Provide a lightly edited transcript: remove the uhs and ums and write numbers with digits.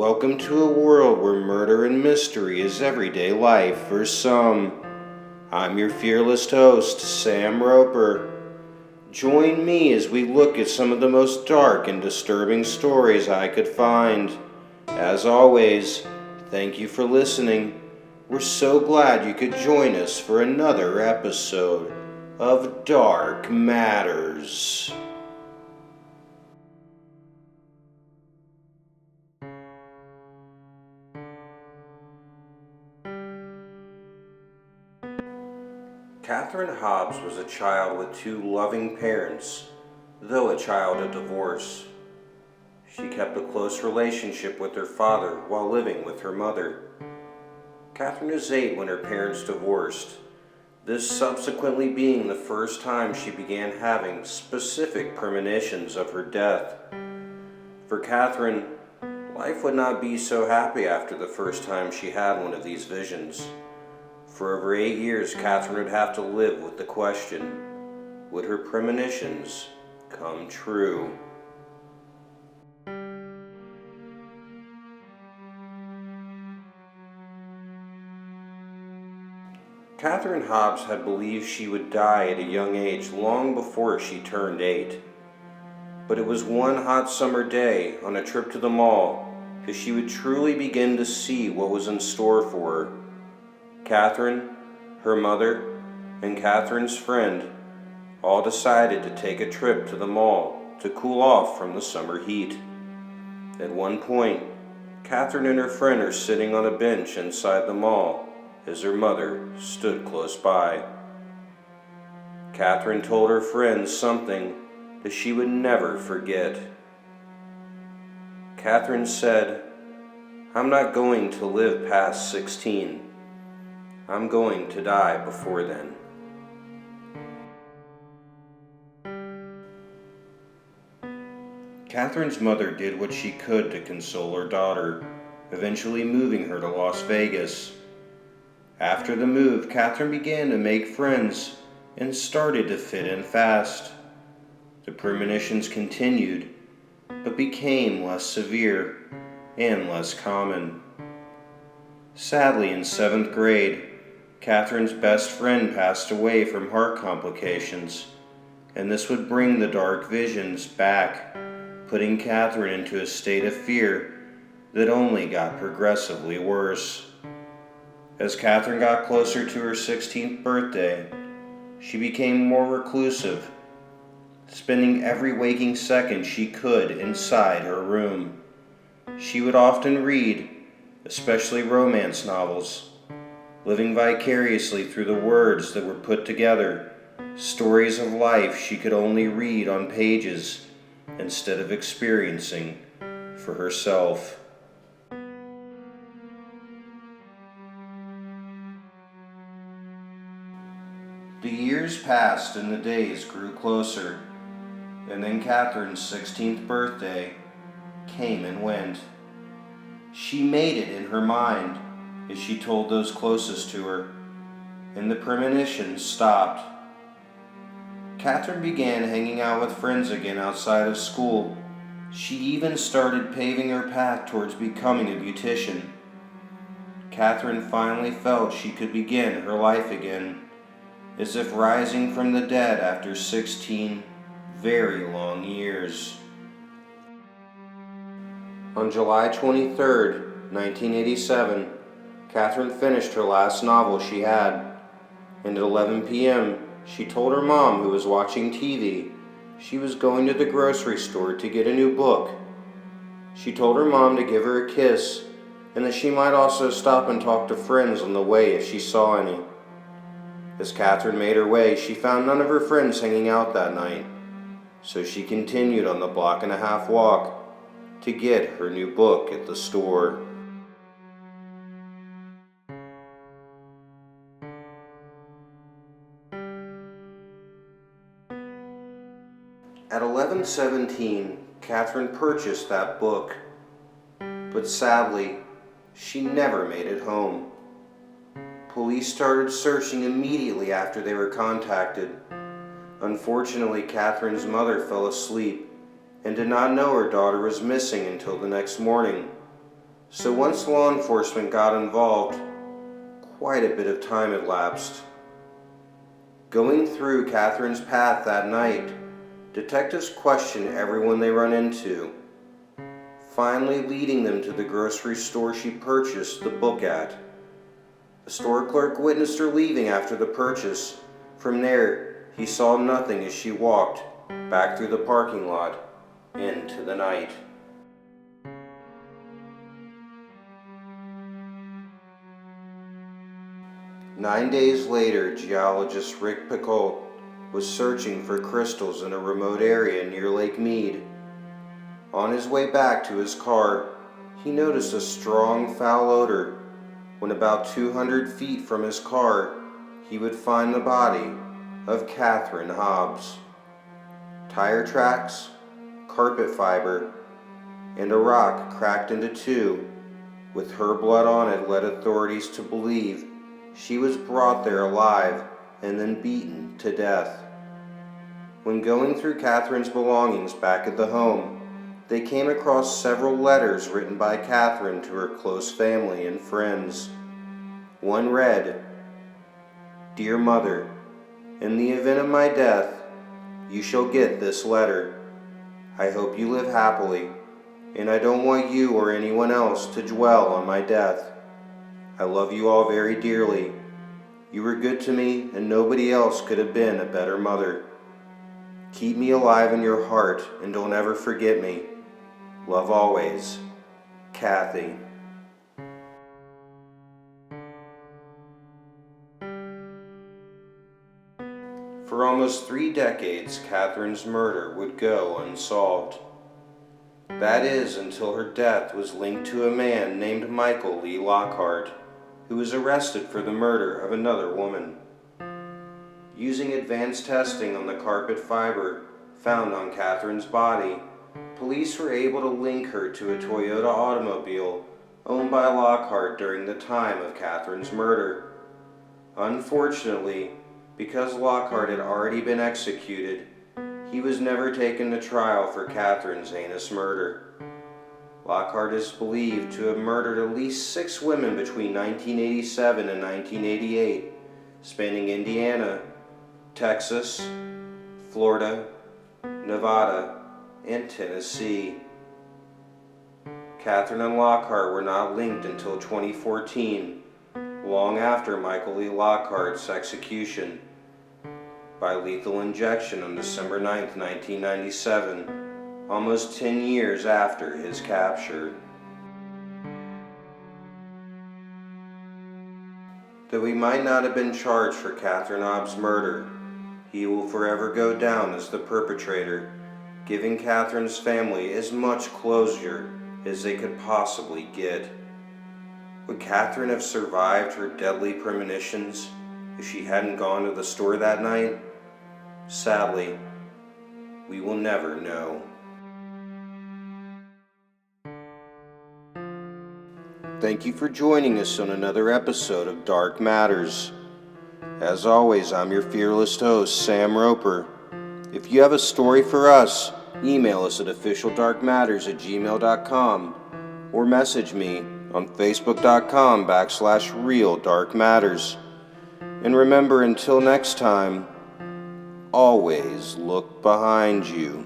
Welcome to a world where murder and mystery is everyday life for some. I'm your fearless host, Sam Roper. Join me as we look at some of the most dark and disturbing stories I could find. As always, thank you for listening. We're so glad you could join us for another episode of Dark Matters. Katherine Hobbs was a child with two loving parents, though a child of divorce. She kept a close relationship with her father while living with her mother. Katherine was 8 when her parents divorced, this subsequently being the first time she began having specific premonitions of her death. For Katherine, life would not be so happy after the first time she had one of these visions. For over 8 years, Katherine would have to live with the question, would her premonitions come true? Katherine Hobbs had believed she would die at a young age long before she turned 8. But it was one hot summer day on a trip to the mall that she would truly begin to see what was in store for her. Katherine, her mother, and Katherine's friend all decided to take a trip to the mall to cool off from the summer heat. At one point, Katherine and her friend are sitting on a bench inside the mall as her mother stood close by. Katherine told her friend something that she would never forget. Katherine said, "I'm not going to live past 16. I'm going to die before then." Katherine's mother did what she could to console her daughter, eventually moving her to Las Vegas. After the move, Katherine began to make friends and started to fit in fast. The premonitions continued, but became less severe and less common. Sadly, in 7th grade, Katherine's best friend passed away from heart complications, and this would bring the dark visions back, putting Katherine into a state of fear that only got progressively worse. As Katherine got closer to her 16th birthday, she became more reclusive, spending every waking second she could inside her room. She would often read, especially romance novels, living vicariously through the words that were put together, stories of life she could only read on pages instead of experiencing for herself. The years passed and the days grew closer, and then Katherine's 16th birthday came and went. She made it in her mind as she told those closest to her, and the premonitions stopped. Katherine began hanging out with friends again outside of school. She even started paving her path towards becoming a beautician. Katherine finally felt she could begin her life again, as if rising from the dead after 16 very long years. On July 23rd, 1987, Katherine finished her last novel she had, and at 11 p.m., she told her mom, who was watching TV, she was going to the grocery store to get a new book. She told her mom to give her a kiss, and that she might also stop and talk to friends on the way if she saw any. As Katherine made her way, she found none of her friends hanging out that night, so she continued on the block-and-a-half walk to get her new book at the store. At 11:17, Katherine purchased that book, but sadly, she never made it home. Police started searching immediately after they were contacted. Unfortunately, Katherine's mother fell asleep and did not know her daughter was missing until the next morning. So once law enforcement got involved, quite a bit of time had lapsed. Going through Katherine's path that night, detectives questioned everyone they run into, finally leading them to the grocery store she purchased the book at. The store clerk witnessed her leaving after the purchase. From there, he saw nothing as she walked back through the parking lot into the night. Nine days later, geologist Rick Picoult was searching for crystals in a remote area near Lake Mead. On his way back to his car, he noticed a strong foul odor. When about 200 feet from his car, he would find the body of Katherine Hobbs. Tire tracks, carpet fiber, and a rock cracked into two, with her blood on it, led authorities to believe she was brought there alive and then beaten to death. When going through Katherine's belongings back at the home, they came across several letters written by Katherine to her close family and friends. One read, "Dear Mother, in the event of my death, you shall get this letter. I hope you live happily, and I don't want you or anyone else to dwell on my death. I love you all very dearly. You were good to me, and nobody else could have been a better mother. Keep me alive in your heart, and don't ever forget me. Love always, Kathy." For almost 3 decades, Katherine's murder would go unsolved. That is, until her death was linked to a man named Michael Lee Lockhart, who was arrested for the murder of another woman. Using advanced testing on the carpet fiber found on Katherine's body, police were able to link her to a Toyota automobile owned by Lockhart during the time of Katherine's murder. Unfortunately, because Lockhart had already been executed, he was never taken to trial for Katherine's heinous murder. Lockhart is believed to have murdered at least 6 women between 1987 and 1988, spanning Indiana, Texas, Florida, Nevada, and Tennessee. Katherine and Lockhart were not linked until 2014, long after Michael Lee Lockhart's execution by lethal injection on December 9, 1997, almost 10 years after his capture. Though he might not have been charged for Katherine Hobbs' murder, he will forever go down as the perpetrator, giving Katherine's family as much closure as they could possibly get. Would Katherine have survived her deadly premonitions if she hadn't gone to the store that night? Sadly, we will never know. Thank you for joining us on another episode of Dark Matters. As always, I'm your fearless host, Sam Roper. If you have a story for us, email us at officialdarkmatters@gmail.com or message me on facebook.com/realdarkmatters. And remember, until next time, always look behind you.